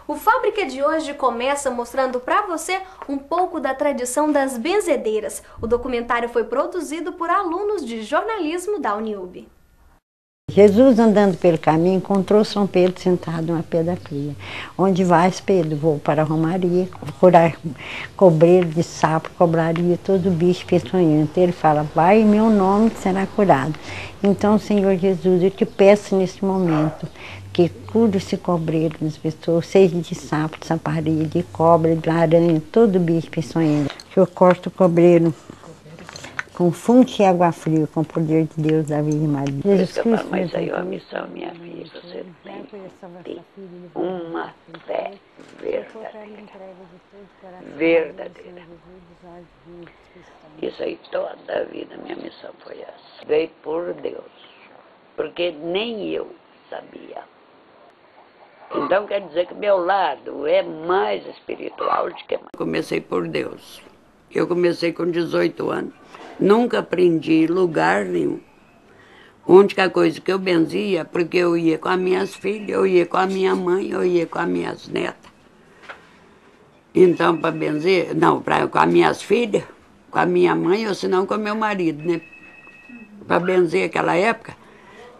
O Fábrica de hoje começa mostrando para você um pouco da tradição das benzedeiras. O documentário foi produzido por alunos de jornalismo da Uniub. Jesus, andando pelo caminho, encontrou São Pedro sentado numa pedra fria. Onde vais, Pedro? Vou para a romaria, curar cobreiro de sapo, cobraria todo bicho peçonhento. Ele fala, vai em meu nome que será curado. Então, Senhor Jesus, eu te peço nesse momento que cure esse cobreiro das pessoas, seja de sapo, de saparia, de cobra, de aranha, todo bicho peçonhento. Que eu corto o cobreiro com fonte e água fria, com o poder de Deus, da Virgem Maria. Jesus Cristo, mas aí a missão, minha filha, você tem uma fé verdadeira. Isso aí, toda a vida, minha missão foi essa. Veio por Deus, porque nem eu sabia. Então quer dizer que meu lado é mais espiritual do que mais. Eu comecei por Deus. Eu comecei com 18 anos. Nunca aprendi lugar nenhum. A única coisa que eu benzia, porque eu ia com as minhas filhas, eu ia com a minha mãe, eu ia com as minhas netas. Então, para benzer, não, com as minhas filhas, com a minha mãe, ou senão com o meu marido, né? Para benzer aquela época.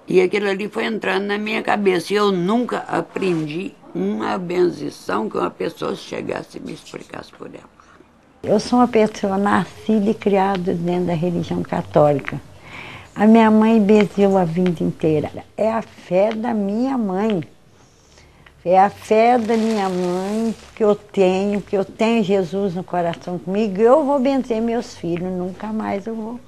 E aquilo ali foi entrando na minha cabeça. E eu nunca aprendi uma benzição que uma pessoa chegasse e me explicasse por ela. Eu sou uma pessoa nascida e criada dentro da religião católica. A minha mãe benzeu a vida inteira. É a fé da minha mãe. É a fé da minha mãe que eu tenho Jesus no coração comigo. Eu vou benzer meus filhos, nunca mais eu vou.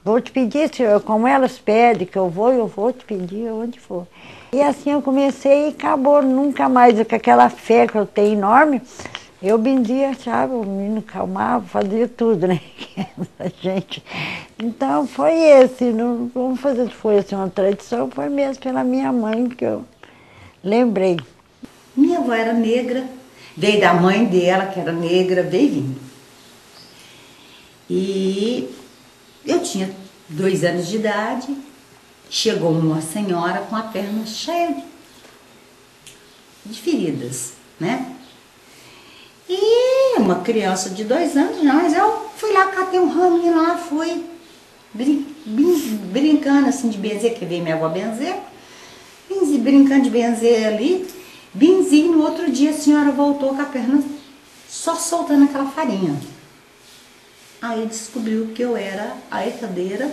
Vou te pedir, Senhor, como elas pedem que eu vou te pedir onde for. E assim eu comecei e acabou, nunca mais. Com aquela fé que eu tenho enorme, eu benzia, sabe, o menino calmava, fazia tudo, né? Gente. Então foi esse, não vamos fazer se foi assim, uma tradição, foi mesmo pela minha mãe que eu lembrei. Minha avó era negra, veio da mãe dela, que era negra, veio vindo. E eu tinha 2 anos de idade, chegou uma senhora com a perna cheia de feridas, né? E uma criança de 2 anos, mas eu fui lá, catei um raminho lá, fui brincando assim de benzer, que veio minha avó benzer, brincando de benzer ali, benzi, no outro dia a senhora voltou com a perna só soltando aquela farinha. Aí descobriu que eu era a herdeira.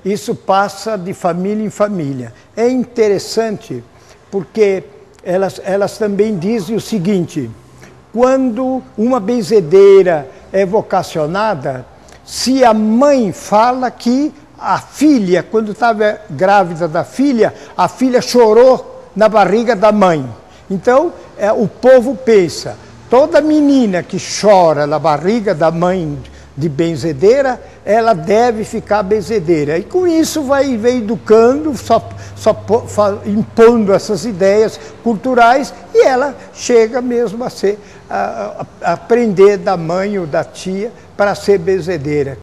Isso passa de família em família. É interessante porque elas também dizem o seguinte: quando uma benzedeira é vocacionada, se a mãe fala que a filha, quando estava grávida da filha, a filha chorou na barriga da mãe. Então, o povo pensa, toda menina que chora na barriga da mãe de benzedeira, ela deve ficar benzedeira. E com isso vai educando, impondo essas ideias culturais, e ela chega mesmo a aprender da mãe ou da tia para ser benzedeira.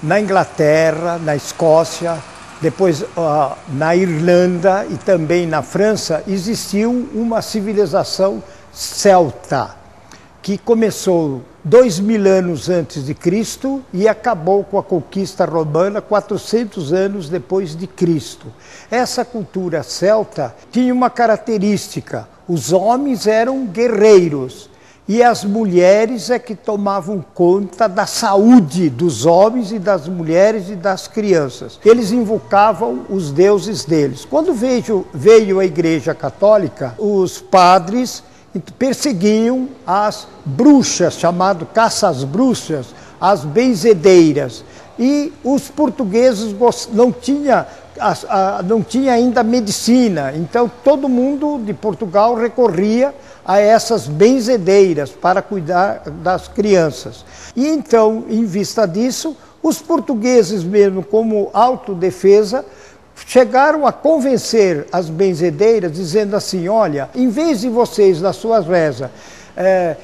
Na Inglaterra, na Escócia, depois na Irlanda e também na França, existiu uma civilização celta, que começou 2000 anos antes de Cristo e acabou com a conquista romana 400 anos depois de Cristo. Essa cultura celta tinha uma característica: os homens eram guerreiros, e as mulheres é que tomavam conta da saúde dos homens e das mulheres e das crianças. Eles invocavam os deuses deles. Quando veio a Igreja Católica, os padres perseguiam as bruxas, chamado caça às bruxas, as benzedeiras. E os portugueses não tinha ainda medicina, então todo mundo de Portugal recorria a essas benzedeiras para cuidar das crianças. E então, em vista disso, os portugueses mesmo, como autodefesa, chegaram a convencer as benzedeiras, dizendo assim, olha, em vez de vocês, nas suas rezas,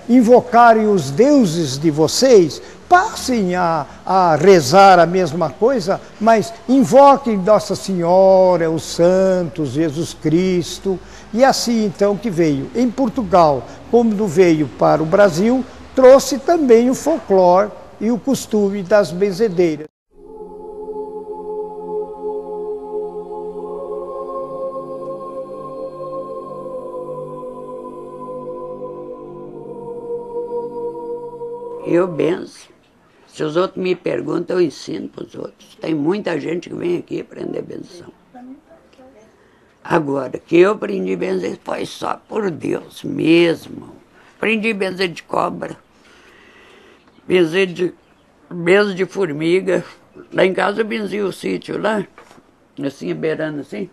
invocarem os deuses de vocês, passem a rezar a mesma coisa, mas invoquem Nossa Senhora, os santos, Jesus Cristo. E assim então que veio. Em Portugal, como veio para o Brasil, trouxe também o folclore e o costume das benzedeiras. Eu benzo. Se os outros me perguntam, eu ensino para os outros. Tem muita gente que vem aqui aprender benção. Agora, que eu aprendi a benzer foi só por Deus mesmo. Aprendi a benzer de cobra, benzo de formiga. Lá em casa eu benzia o sítio lá, assim, beirando assim.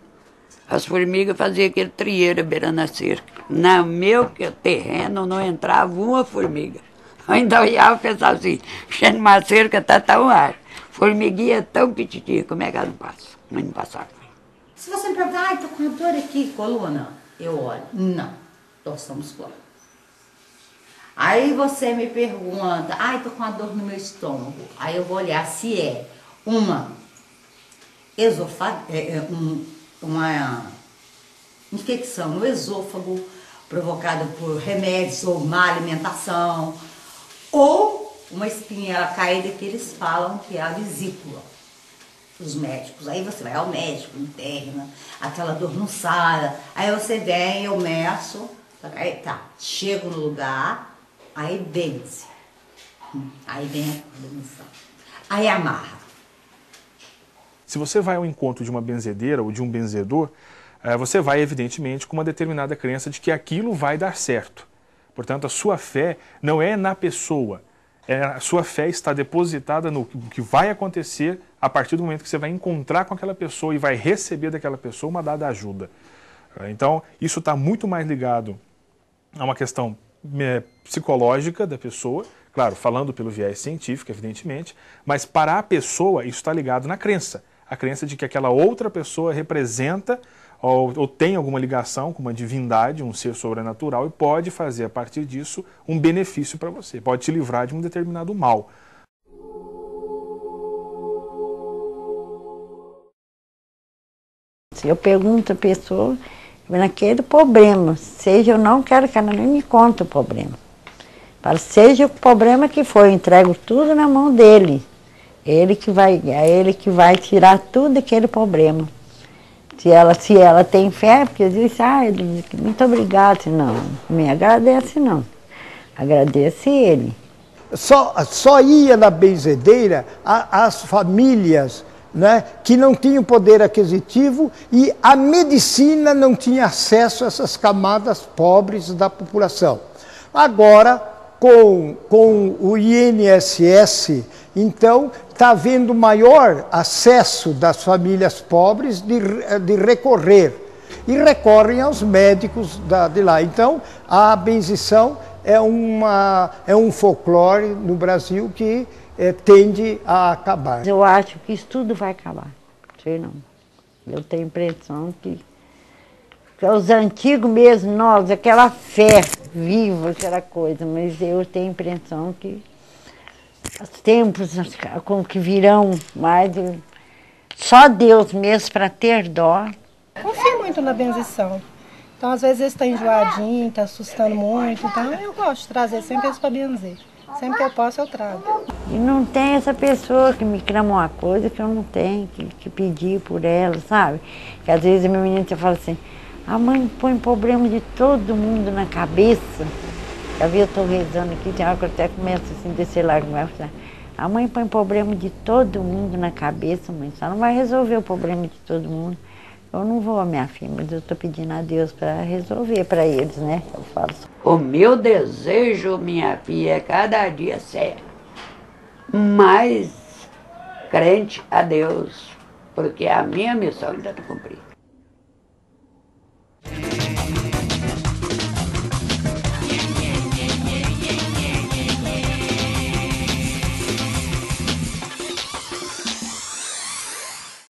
As formigas faziam aquele trieiro beirando a cerca. No meu terreno não entrava uma formiga. Então eu ia pensar assim, enchendo uma cerca, tá tão ar. Formiguinha tão petitinha, como é que ela não passa? Mas não passava. Se você me perguntar, ai, tô com uma dor aqui, coluna, eu olho, não, torção muscular. Aí você me pergunta, ai, tô com uma dor no meu estômago. Aí eu vou olhar se é uma uma infecção no esôfago, provocada por remédios ou má alimentação, ou uma espinhela caída que eles falam que é a vesícula. Os médicos, aí você vai ao médico, interna, aquela dor não sara, aí você vem, eu meço, aí tá, chego no lugar, aí benze, aí vem a benção, aí amarra. Se você vai ao encontro de uma benzedeira ou de um benzedor, você vai evidentemente com uma determinada crença de que aquilo vai dar certo. Portanto, a sua fé não é na pessoa, a sua fé está depositada no que vai acontecer a partir do momento que você vai encontrar com aquela pessoa e vai receber daquela pessoa uma dada ajuda. Então, isso está muito mais ligado a uma questão psicológica da pessoa, claro, falando pelo viés científico, evidentemente, mas para a pessoa isso está ligado na crença. A crença de que aquela outra pessoa representa ou tem alguma ligação com uma divindade, um ser sobrenatural, e pode fazer, a partir disso, um benefício para você. Pode te livrar de um determinado mal. Eu pergunto à pessoa, naquele problema, seja eu não quero que ela nem me conte o problema. Para seja o problema que for, eu entrego tudo na mão dele. É ele que vai tirar tudo daquele problema. Se ela tem fé, porque diz, muito obrigado, não me agradece não, agradece ele. Só ia na benzedeira as famílias, né, que não tinham poder aquisitivo e a medicina não tinha acesso a essas camadas pobres da população. Agora, com o INSS, então, está havendo maior acesso das famílias pobres de recorrer. E recorrem aos médicos de lá. Então, a benzição é um folclore no Brasil que tende a acabar. Eu acho que isso tudo vai acabar. Sei não. Eu tenho a impressão que os antigos mesmo, nós, aquela fé viva, aquela coisa, mas eu tenho a impressão que os tempos com que virão mais, só Deus mesmo para ter dó. Confio muito na benzição. Então, às vezes, está enjoadinho, está assustando muito, então eu gosto de trazer sempre eles para benzer. Sempre que eu posso, eu trago. E não tem essa pessoa que me clama uma coisa que eu não tenho que pedir por ela, sabe? Que às vezes a minha menina fala assim, a mãe põe problema de todo mundo na cabeça. Já vi, eu estou rezando aqui, tem hora que eu até começo assim, a descer lá. A mãe põe problema de todo mundo na cabeça, mãe, só não vai resolver o problema de todo mundo. Eu não vou, minha filha, mas eu estou pedindo a Deus para resolver para eles, né? Eu falo. O meu desejo, minha filha, é cada dia ser mais crente a Deus, porque a minha missão ainda está cumprida.